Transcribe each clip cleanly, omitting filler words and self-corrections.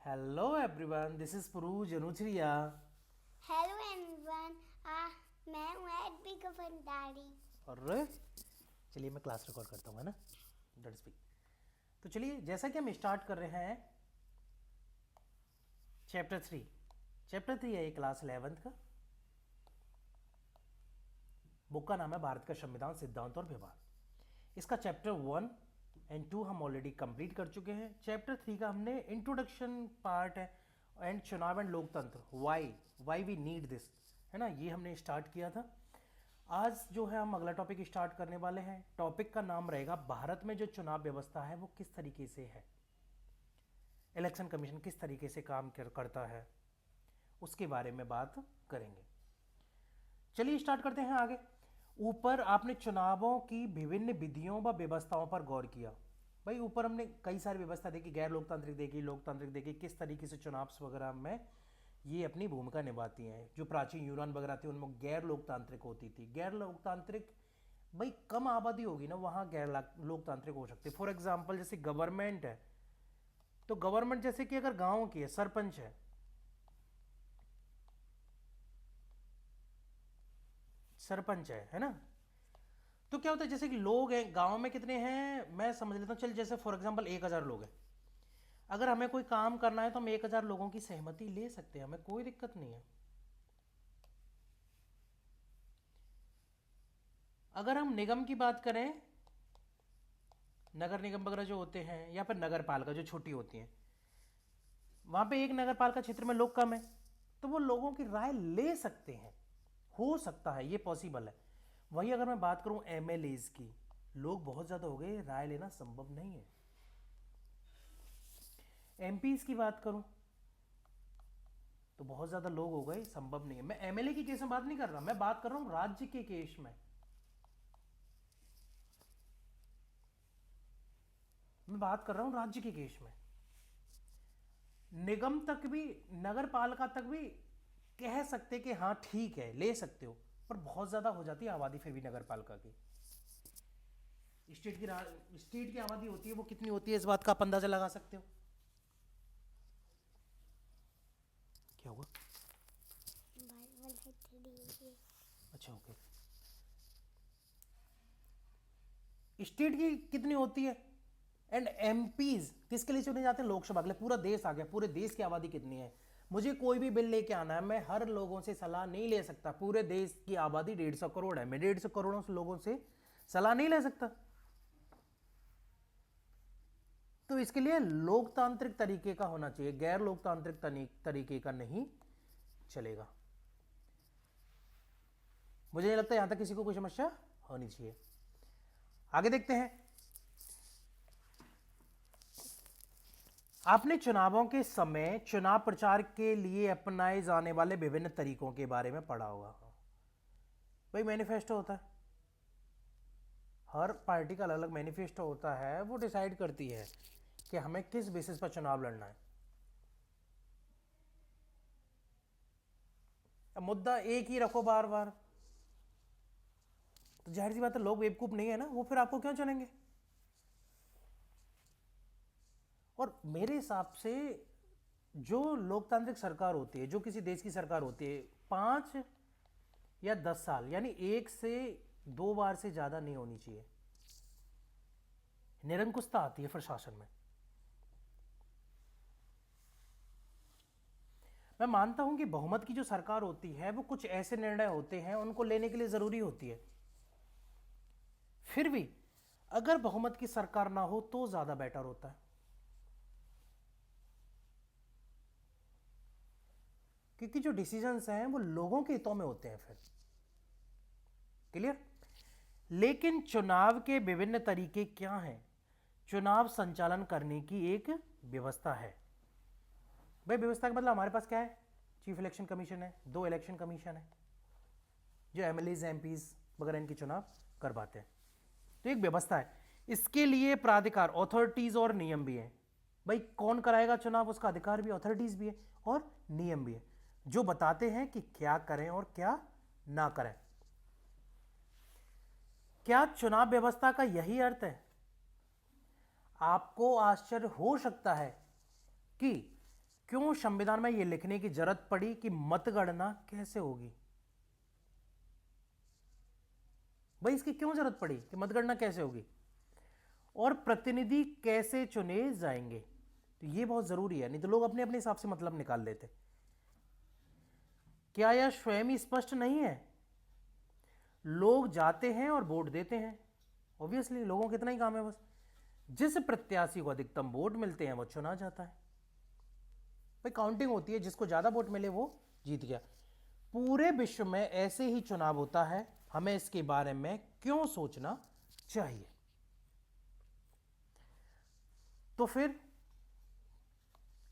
Hello everyone, this is Puruj Anuchriya. Hello everyone. मैं हूँ एडविका भंडारी। और चलिए मैं क्लास रिकॉर्ड करता हूँ, है ना? Don't speak. तो चलिए, जैसा कि हम स्टार्ट कर रहे हैं चैप्टर 3 है ये क्लास 11th का। बुक का नाम है भारत का संविधान, सिद्धांत और व्यवहार। इसका चैप्टर 1 एंड 2 हम ऑलरेडी कंप्लीट कर चुके हैं। चैप्टर 3 का हमने इंट्रोडक्शन पार्ट है एंड चुनाव एंड लोकतंत्र, वाई वी नीड दिस, है ना, ये हमने स्टार्ट किया था। आज जो है हम अगला टॉपिक स्टार्ट करने वाले हैं। टॉपिक का नाम रहेगा भारत में जो चुनाव व्यवस्था है वो किस तरीके से है, इलेक्शन कमीशन किस तरीके से काम करता है, उसके बारे में बात करेंगे। चलिए स्टार्ट करते हैं आगे। ऊपर आपने चुनावों की विभिन्न विधियों व व्यवस्थाओं पर गौर किया। भाई ऊपर हमने कई सारी व्यवस्था देखी, गैर लोकतांत्रिक देखी, लोकतांत्रिक देखी, किस तरीके से चुनाव वगैरह में ये अपनी भूमिका निभाती हैं। जो प्राचीन यूनान वगैरह थी उनमें गैर लोकतांत्रिक होती थी। गैर लोकतांत्रिक, भाई कम आबादी होगी ना वहाँ गैर लोकतांत्रिक हो सकती है। फॉर एग्जाम्पल जैसे गवर्नमेंट है, तो गवर्नमेंट जैसे कि अगर गाँव की है, सरपंच है ना, तो क्या होता है जैसे कि लोग हैं गांव में कितने हैं मैं समझ लेता हूँ। चल जैसे फॉर एग्जांपल 1,000 लोग हैं, अगर हमें कोई काम करना है तो हम 1,000 लोगों की सहमति ले सकते हैं, हमें कोई दिक्कत नहीं है। अगर हम निगम की बात करें, नगर निगम वगैरह जो होते हैं या फिर नगर पालिका जो छोटी होती हैं, वहां पे एक नगर पालिका क्षेत्र में लोग कम है, तो वो लोगों की राय ले सकते हैं, हो सकता है, ये पॉसिबल है। वही अगर मैं बात करूं एमएलएज की, लोग बहुत ज़्यादा हो गए, राय लेना संभव नहीं है। एमपीज की बात करूं तो बहुत ज़्यादा लोग हो गए, संभव नहीं है। मैं एमएलए की केस में बात नहीं कर रहा, मैं बात कर रहा हूं राज्य के केस में। मैं बात कर रहा हूं राज्य के केस में। निगम तक भी, नगर पालिका तक भी कह सकते कि हाँ ठीक है ले सकते हो, पर बहुत ज़्यादा हो जाती है आबादी फिर भी नगर पालिका की। स्टेट की आबादी होती है वो कितनी होती है, इस बात का आप अंदाजा लगा सकते हो। क्या हुआ? अच्छा ओके। स्टेट की कितनी होती है एंड एमपीज किसके लिए चुने जाते हैं, लोकसभा के लिए। पूरा देश आ गया, पूरे देश की आबादी कितनी है, मुझे कोई भी बिल लेके आना है, मैं हर लोगों से सलाह नहीं ले सकता। पूरे देश की आबादी 150 करोड़ है, मैं 150 करोड़ लोगों से सलाह नहीं ले सकता। तो इसके लिए लोकतांत्रिक तरीके का होना चाहिए, गैर लोकतांत्रिक तरीके का नहीं चलेगा। मुझे नहीं लगता यहां तक किसी को कोई समस्या होनी चाहिए। आगे देखते हैं। आपने चुनावों के समय चुनाव प्रचार के लिए अपनाए जाने वाले विभिन्न तरीकों के बारे में पढ़ा होगा। भाई मैनिफेस्टो होता है, हर पार्टी का अलग अलग मैनिफेस्टो होता है, वो डिसाइड करती है कि हमें किस बेसिस पर चुनाव लड़ना है। अब मुद्दा एक ही रखो बार बार, तो जाहिर सी बात है लोग बेवकूफ नहीं है ना, वो फिर आपको क्यों चुनेंगे। और मेरे हिसाब से जो लोकतांत्रिक सरकार होती है, जो किसी देश की सरकार होती है, 5 या 10 साल यानी 1 से 2 बार से ज़्यादा नहीं होनी चाहिए। निरंकुशता आती है फिर शासन में। मैं मानता हूं कि बहुमत की जो सरकार होती है वो कुछ ऐसे निर्णय होते हैं उनको लेने के लिए ज़रूरी होती है, फिर भी अगर बहुमत की सरकार ना हो तो ज़्यादा बेटर होता है, क्योंकि जो डिसीजंस हैं वो लोगों के हितों में होते हैं फिर। क्लियर? लेकिन चुनाव के विभिन्न तरीके क्या हैं? चुनाव संचालन करने की एक व्यवस्था है। भाई व्यवस्था का मतलब हमारे पास क्या है, चीफ इलेक्शन कमीशन है, 2 इलेक्शन कमीशन है जो एमएलएज एमपीज वगैरह इनके चुनाव करवाते हैं। तो एक व्यवस्था है, इसके लिए प्राधिकार, ऑथोरिटीज और नियम भी है। भाई कौन कराएगा चुनाव, उसका अधिकार भी, ऑथोरिटीज भी है और नियम भी है जो बताते हैं कि क्या करें और क्या ना करें। क्या चुनाव व्यवस्था का यही अर्थ है? आपको आश्चर्य हो सकता है कि क्यों संविधान में यह लिखने की जरूरत पड़ी कि मतगणना कैसे होगी? भाई इसकी क्यों जरूरत पड़ी कि मतगणना कैसे होगी और प्रतिनिधि कैसे चुने जाएंगे? तो ये बहुत जरूरी है, नहीं तो लोग अपने अपने हिसाब से मतलब निकाल लेते। क्या यह स्वयं ही स्पष्ट नहीं है? लोग जाते हैं और वोट देते हैं, ऑब्वियसली लोगों को इतना ही काम है बस। जिस प्रत्याशी को अधिकतम वोट मिलते हैं वो चुना जाता है। भाई काउंटिंग होती है, जिसको ज्यादा वोट मिले वो जीत गया। पूरे विश्व में ऐसे ही चुनाव होता है, हमें इसके बारे में क्यों सोचना चाहिए? तो फिर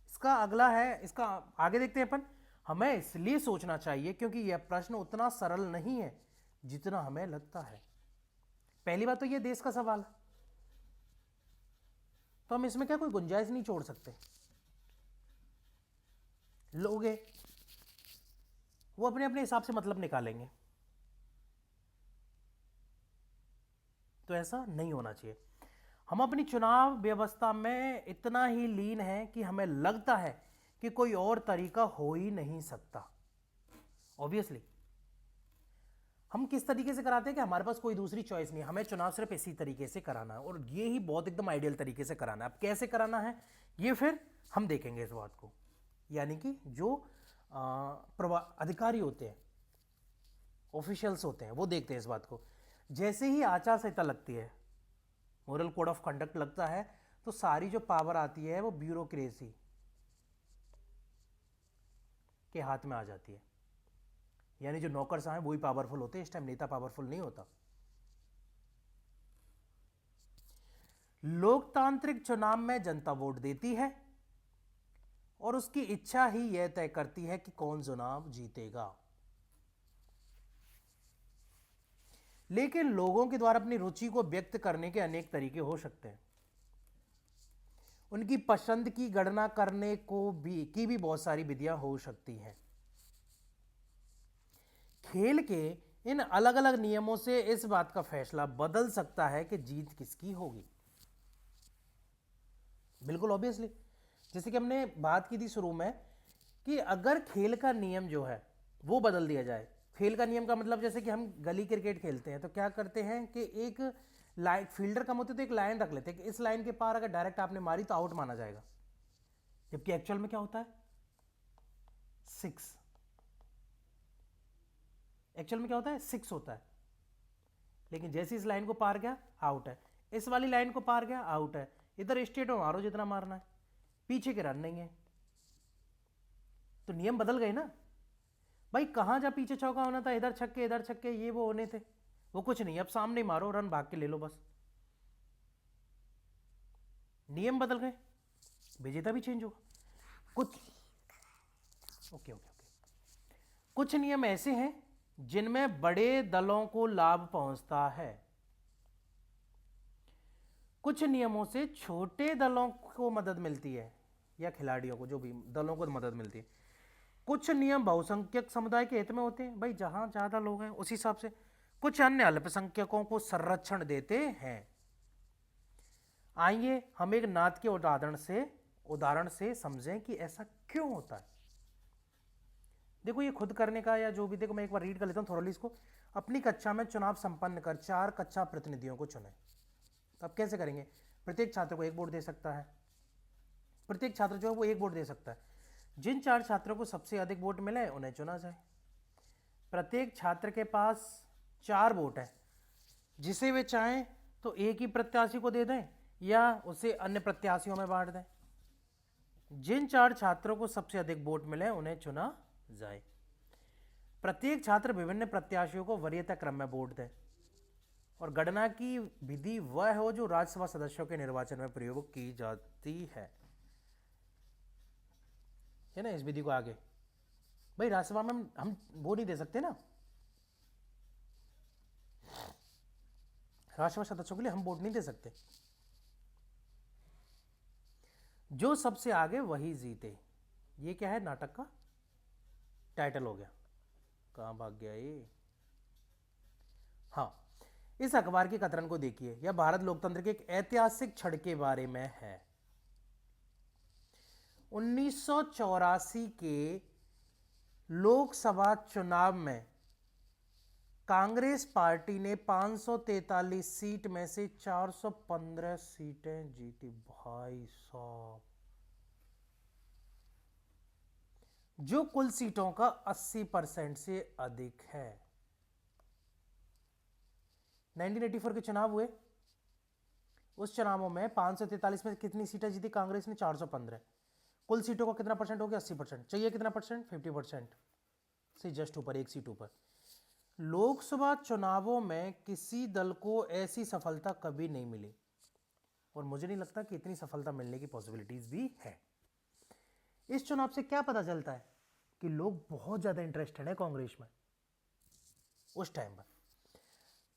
इसका अगला है, इसका आगे देखते हैं अपन। हमें इसलिए सोचना चाहिए क्योंकि यह प्रश्न उतना सरल नहीं है जितना हमें लगता है। पहली बात तो यह देश का सवाल है, तो हम इसमें क्या कोई गुंजाइश नहीं छोड़ सकते। लोग हैं वो अपने अपने हिसाब से मतलब निकालेंगे, तो ऐसा नहीं होना चाहिए। हम अपनी चुनाव व्यवस्था में इतना ही लीन हैं कि हमें लगता है कि कोई और तरीका हो ही नहीं सकता। ऑब्वियसली हम किस तरीके से कराते हैं कि हमारे पास कोई दूसरी चॉइस नहीं है, हमें चुनाव सिर्फ इसी तरीके से कराना है और ये ही बहुत एकदम आइडियल तरीके से कराना है। अब कैसे कराना है ये फिर हम देखेंगे इस बात को, यानी कि जो अधिकारी होते हैं, ऑफिशियल्स होते हैं, वो देखते हैं इस बात को। जैसे ही आचार संहिता लगती है, मोरल कोड ऑफ कंडक्ट लगता है, तो सारी जो पावर आती है वो ब्यूरोक्रेसी के हाथ में आ जाती है। यानी जो नौकरशाह हैं वही पावरफुल होते हैं, इस टाइम नेता पावरफुल नहीं होता। लोकतांत्रिक चुनाव में जनता वोट देती है और उसकी इच्छा ही यह तय करती है कि कौन चुनाव जीतेगा। लेकिन लोगों के द्वारा अपनी रुचि को व्यक्त करने के अनेक तरीके हो सकते हैं। उनकी पसंद की गणना करने की भी बहुत सारी विधियां हो सकती हैं। खेल के इन अलग अलग नियमों से इस बात का फैसला बदल सकता है कि जीत किसकी होगी। बिल्कुल ऑब्वियसली, जैसे कि हमने बात की थी शुरू में कि अगर खेल का नियम जो है वो बदल दिया जाए। खेल का नियम का मतलब जैसे कि हम गली क्रिकेट खेलते हैं तो क्या करते हैं कि एक लाइन, फील्डर कम होते तो एक लाइन रख लेते हैं कि इस लाइन के पार अगर डायरेक्ट आपने मारी तो आउट माना जाएगा। जबकि एक्चुअल में क्या होता है, 6। एक्चुअल में क्या होता है, 6 होता है। लेकिन जैसे इस लाइन को पार गया आउट है, इस वाली लाइन को पार गया आउट है। इधर स्टेट में मारो जितना मारना है, पीछे के रन नहीं है। तो नियम बदल गए ना भाई। कहां जा पीछे चौका होना था, इधर छक्के ये वो होने थे, वो कुछ नहीं। अब सामने मारो, रन भाग के ले लो बस। नियम बदल गए, विजेता भी चेंज होगा। कुछ ओके कुछ नियम ऐसे हैं जिनमें बड़े दलों को लाभ पहुंचता है। कुछ नियमों से छोटे दलों को मदद मिलती है, या खिलाड़ियों को, जो भी दलों को मदद मिलती है। कुछ नियम बहुसंख्यक समुदाय के हित में होते हैं, भाई जहां ज्यादा लोग हैं उस हिसाब से। कुछ अन्य अल्पसंख्यकों को संरक्षण देते हैं। आइए हम एक नाथ के उदाहरण से समझें कि ऐसा क्यों होता है। देखो ये खुद करने का या जो भी, देखो मैं एक बार रीड कर लेता हूं थोड़ा इसको। अपनी कक्षा में चुनाव संपन्न कर 4 कक्षा प्रतिनिधियों को चुने। तो अब कैसे करेंगे, प्रत्येक छात्र को 1 वोट दे सकता है। प्रत्येक छात्र जो है वो 1 वोट दे सकता है। जिन 4 छात्रों को सबसे अधिक वोट मिले उन्हें चुना जाए। प्रत्येक छात्र के पास 4 वोट है, जिसे वे चाहें तो एक ही प्रत्याशी को दे दें या उसे अन्य प्रत्याशियों में बांट दें। जिन 4 छात्रों को सबसे अधिक वोट मिले उन्हें चुना जाए। प्रत्येक छात्र विभिन्न प्रत्याशियों को वरीयता क्रम में वोट दें और गणना की विधि वह हो जो राज्यसभा सदस्यों के निर्वाचन में प्रयोग की जाती है ना। इस विधि को आगे भाई राज्यसभा में हम वो नहीं दे सकते ना, राज्यसभा सदस्यों के लिए हम वोट नहीं दे सकते। जो सबसे आगे वही जीते, ये क्या है, नाटक का टाइटल हो गया। कहां भाग गया ये। हाँ, इस अखबार के कतरन को देखिए, यह भारत लोकतंत्र के एक ऐतिहासिक क्षण के बारे में है। 1984 के लोकसभा चुनाव में कांग्रेस पार्टी ने 543 सीट में से 415 सीटें जीती। भाई साहब, जो कुल सीटों का 80% से अधिक है। 1984 के चुनाव हुए, उस चुनावों में 543 में कितनी सीटें जीती कांग्रेस ने? 415। कुल सीटों का कितना परसेंट हो गया? 80%। चाहिए कितना परसेंट? 50% से जस्ट ऊपर, एक सीट ऊपर। लोकसभा चुनावों में किसी दल को ऐसी सफलता कभी नहीं मिली, और मुझे नहीं लगता कि इतनी सफलता मिलने की पॉसिबिलिटीज भी है। इस चुनाव से क्या पता चलता है कि लोग बहुत ज्यादा इंटरेस्टेड है कांग्रेस में। उस टाइम पर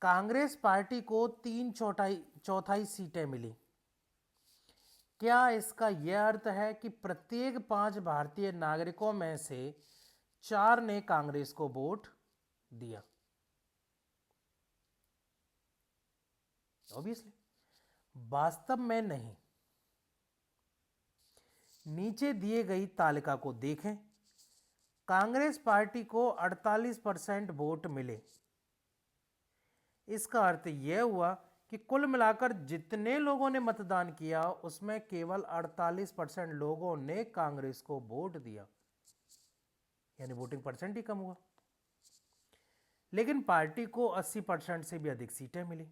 कांग्रेस पार्टी को 3/4 सीटें मिली। क्या इसका यह अर्थ है कि प्रत्येक 5 भारतीय नागरिकों में से 4 ने कांग्रेस को वोट दिया? ऑब्वियसली वास्तव में नहीं। नीचे दिए गई तालिका को देखें। कांग्रेस पार्टी को 48% वोट मिले। इसका अर्थ यह हुआ कि कुल मिलाकर जितने लोगों ने मतदान किया उसमें केवल 48% लोगों ने कांग्रेस को वोट दिया, यानी वोटिंग परसेंट ही कम हुआ। लेकिन पार्टी को 80% से भी अधिक सीटें मिली।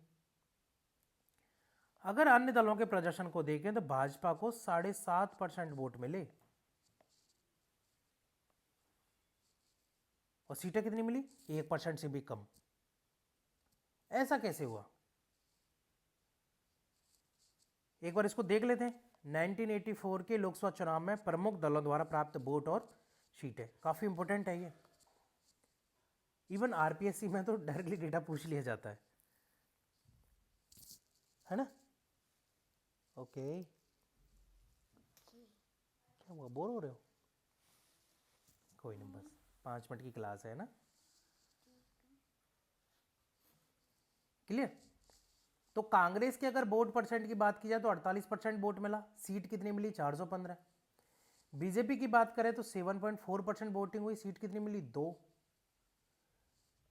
अगर अन्य दलों के प्रदर्शन को देखें तो भाजपा को 7.5% वोट मिले, और सीटें कितनी मिली? 1% से भी कम। ऐसा कैसे हुआ? एक बार इसको देख लेते हैं। 1984 के लोकसभा चुनाव में प्रमुख दलों द्वारा प्राप्त वोट और सीटें, काफी इंपॉर्टेंट है ये। इवन आरपीएससी में तो डायरेक्टली डेटा पूछ लिया जाता है ना? ओके, क्या हुआ, बोर हो रहे हो? कोई नहीं, बस 5 मिनट की क्लास है ना। क्लियर? तो कांग्रेस के अगर वोट परसेंट की बात की जाए तो 48% वोट मिला। सीट कितनी मिली? 415। बीजेपी की बात करें तो 7.4% वोटिंग हुई। सीट कितनी मिली? 2।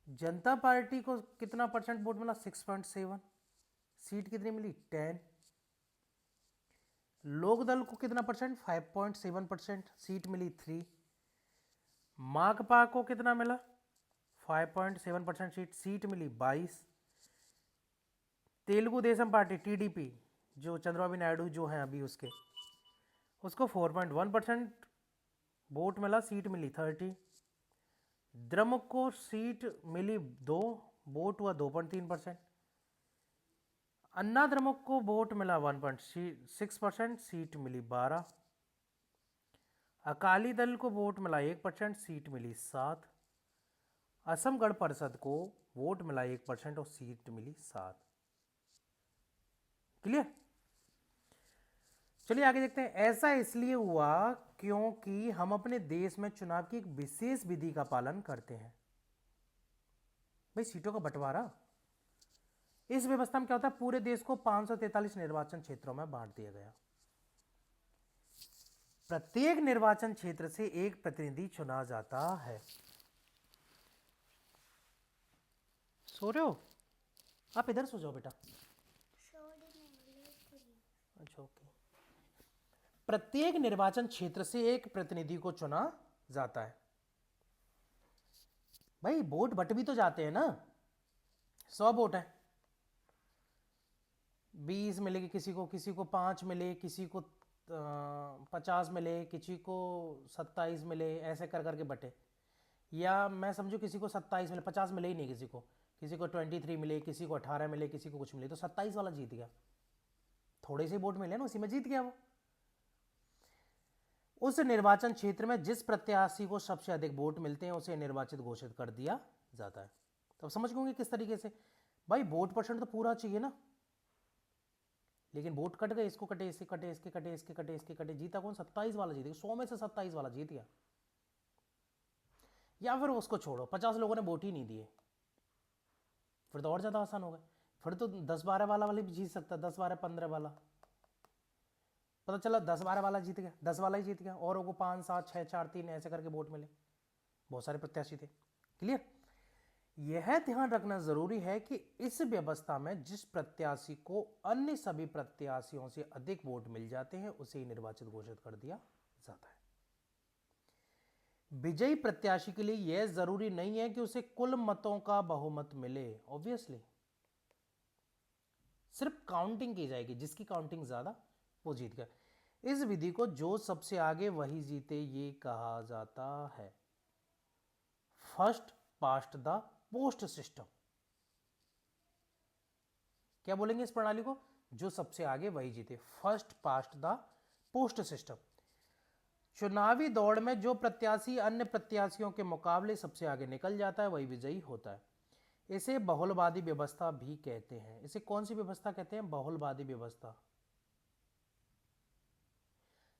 जनता पार्टी को कितना परसेंट वोट मिला? 6.7। सीट कितनी मिली? 10। लोकदल को कितना परसेंट? 5.7%। सीट मिली 3। माकपा को कितना मिला? 5.7% सीट मिली 22। तेलुगु देशम पार्टी टीडीपी, जो चंद्रबाबू नायडू जो हैं अभी उसको 4.1% वोट मिला, सीट मिली 30। द्रमुक को सीट मिली 2, वोट हुआ 2.3%। अन्ना द्रमुक को वोट मिला 1.6%, सीट मिली 12। अकाली दल को वोट मिला 1%, सीट मिली 7। असम गण परिषद को वोट मिला 1% और सीट मिली 7। क्लियर? चलिए आगे देखते हैं। ऐसा इसलिए हुआ क्योंकि हम अपने देश में चुनाव की एक विशेष विधि का पालन करते हैं। भाई, सीटों का बंटवारा, इस व्यवस्था में क्या होता है? पूरे देश को 543 निर्वाचन क्षेत्रों में बांट दिया गया। प्रत्येक निर्वाचन क्षेत्र से एक प्रतिनिधि चुना जाता है। सो रहे हो? आप इधर सो जाओ बेटा। अच्छा, ओके। प्रत्येक निर्वाचन क्षेत्र से एक प्रतिनिधि को चुना जाता है। भाई, वोट बट भी तो जाते हैं ना। 100 वोट है, 20 मिलेगी किसी को 5 मिले, किसी को 50 मिले, किसी को 27 मिले, ऐसे कर करके बटे। या मैं समझू किसी को 27 मिले, 50 मिले ही नहीं किसी को 23 मिले, किसी को 18 मिले, किसी को कुछ मिले, तो 27 वाला जीत गया। थोड़े से वोट मिले ना, उसी में जीत गया वो। उस निर्वाचन क्षेत्र में जिस प्रत्याशी को सबसे अधिक वोट मिलते हैं उसे निर्वाचित घोषित कर दिया जाता है। तो समझ गए किस तरीके से? भाई, वोट परसेंट तो पूरा चाहिए ना, लेकिन वोट कट गए, इसको कटे, इसके कटे, इसके कटे, इसके कटे, इसके कटे, जीता कौन? 27 वाला जीत गया। 100 में से 27 वाला जीत गया। या फिर उसको छोड़ो, 50 लोगों ने वोट ही नहीं दिए, फिर तो और ज्यादा आसान हो गया। फिर तो 10-12 वाला भी जीत सकता, 10-12-15 वाला। पता चला 10-12 वाला जीत गया, 10 वाला ही जीत गया, और को 5, 7, 6, 4, 3 ऐसे करके वोट मिले, बहुत सारे प्रत्याशी थे। क्लियर? यह ध्यान रखना जरूरी है कि इस व्यवस्था में जिस प्रत्याशी को अन्य सभी प्रत्याशियों से अधिक वोट मिल जाते हैं उसे ही निर्वाचित घोषित कर दिया जाता है। विजयी प्रत्याशी के लिए यह जरूरी नहीं है कि उसे कुल मतों का बहुमत मिले, ऑब्वियसली सिर्फ काउंटिंग की जाएगी, जिसकी काउंटिंग ज्यादा वो जीत गया। इस विधि को जो सबसे आगे वही जीते ये कहा जाता है first past the post system. क्या बोलेंगे इस प्रणाली को? जो सबसे आगे वही जीते, first past the post system. चुनावी दौड़ में जो प्रत्याशी अन्य प्रत्याशियों के मुकाबले सबसे आगे निकल जाता है वही विजयी होता है। इसे बहुलवादी व्यवस्था भी कहते हैं। इसे कौन सी व्यवस्था कहते हैं? बहुलवादी व्यवस्था।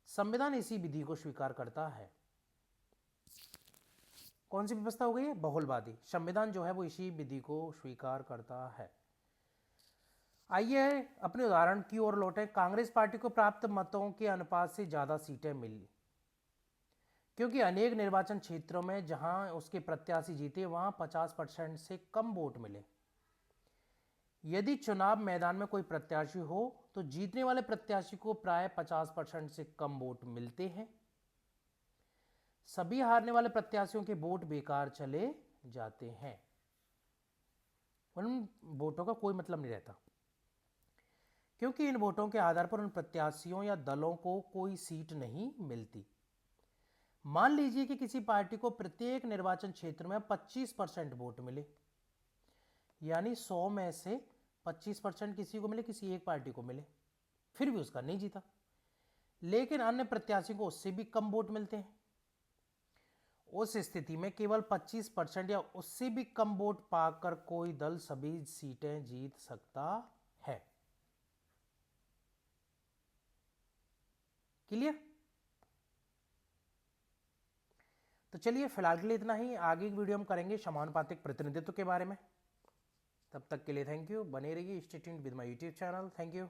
संविधान इसी विधि को स्वीकार करता है। कौन सी व्यवस्था हो गई है? बहुलवादी। संविधान जो है वो इसी विधि को स्वीकार करता है। आइए अपने उदाहरण की ओर लौटें। कांग्रेस पार्टी को प्राप्त मतों के अनुपात से ज्यादा सीटें मिली, क्योंकि अनेक निर्वाचन क्षेत्रों में जहां उसके प्रत्याशी जीते वहां 50% से कम वोट मिले। यदि चुनाव मैदान में कोई प्रत्याशी हो तो जीतने वाले प्रत्याशी को प्राय 50% से कम वोट मिलते हैं। सभी हारने वाले प्रत्याशियों के वोट बेकार चले जाते हैं, उन वोटों का कोई मतलब नहीं रहता, क्योंकि इन वोटों के आधार पर उन प्रत्याशियों या दलों को कोई सीट नहीं मिलती। मान लीजिए कि किसी पार्टी को प्रत्येक निर्वाचन क्षेत्र में 25% वोट मिले, यानी 100 में से 25% किसी को मिले, किसी एक पार्टी को मिले, फिर भी उसका नहीं जीता। लेकिन अन्य प्रत्याशी को उससे भी कम वोट मिलते हैं। उस स्थिति में केवल 25% या उससे भी कम वोट पाकर कोई दल सभी सीटें जीत सकता है। क्लियर? तो चलिए फिलहाल के लिए इतना ही। आगे की वीडियो हम करेंगे समानुपातिक प्रतिनिधित्व के बारे में। तब तक के लिए थैंक यू। बने रहिए stay tuned with my YouTube channel. Thank you.